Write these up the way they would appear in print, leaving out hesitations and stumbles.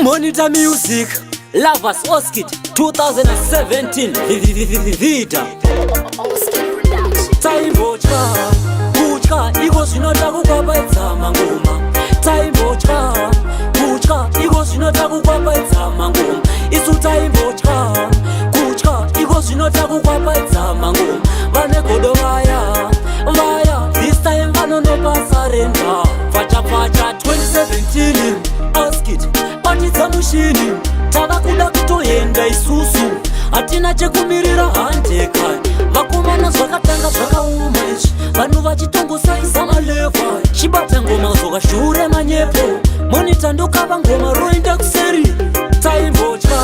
Monitor Music, Lovers Oskit 2017 Vida Taimbocha Kuchka Iko zvinota kukwapaidza mangoma Taimbocha Kuchka Iko zvinota kukwapaidza mangoma Isu taimbocha Kuchka Iko zvinota kukwapaidza mangoma Vane godo vaya This time vanonopa surrender Facha 2017 Oskit Batidza mushini tavakuda kutoenda isusu hatina chekumirira handekai vakomana zvakatanga zvakauma izvi vanhu vachitongosaisa malevha chibata ngoma zvokashure manyepo monita ndokava ngoma roenda kuseri taimbotya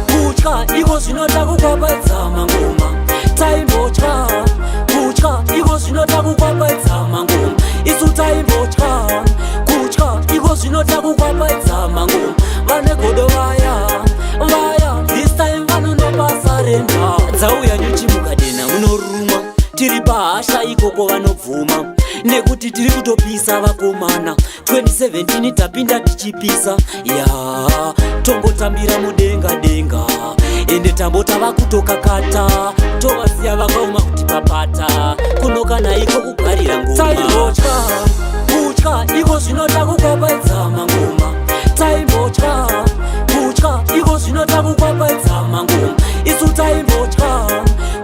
kutya iko zvinoda kukwapaidza mangoma taimbotya kutya iko zvinoda kukwapaidza mangoma isu taimbotya kutya iko zvinoda kukwapaidza mangoma vane godo vaya this time vanonopa surrender dzauya nyuchi mukadena munoruma tiri pahasha ikoko vanobvuma nekuti tiri kutopisa vakomana 2017 tapinda tichipisa ya tongotambira mudenga denga ende tambotava kutokakata tovasiya vakauma kuti papata kunokana iko kugarira ngoma taimbocha kutya iko zvinoda kukwapaidza mangoma taimbocha kutya iko zvinoda kukwapaidza mangoma isu taimbocha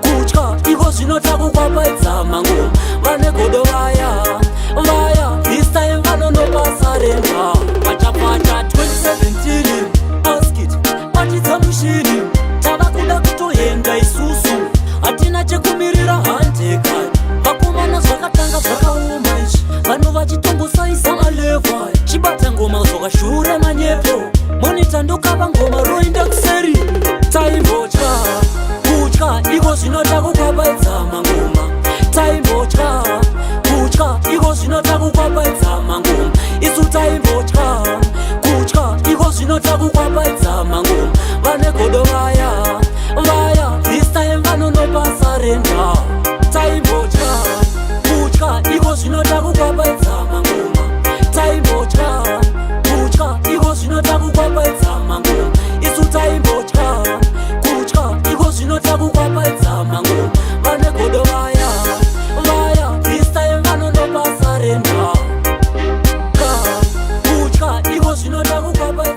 kutya iko zvinoda kukwapaidza mangoma vane godo vaya this time vanonopa surrender pachapata 2017 Oskit batidza mushini tavakuda kutoenda isusu hatina chekumirira handekai vakomana zvakatanga zvakauma izvi vanhu vachitongosaisa malevha chibata ngoma zvokashure manyepo monita ndokava ngoma roenda kuseri taimbotya kutya iko zvinoda kukwapaidza mangoma taimbotya kutya iko zvinoda kukwapaidza mangoma isu taimbotya kutya iko zvinoda kukwapaidza mangoma vane godo vaya this time vanonopa surrender taimbotya kutya iko zvinoda kukwapaidza mangoma taimbotya kutya iko zvinoda kukwapaidza mangoma isu taimbotya kutya iko zvinoda kukwapaidza mangoma vane godo vaya this time vanonopa surrender kutya iko zvinoda kukwapaidza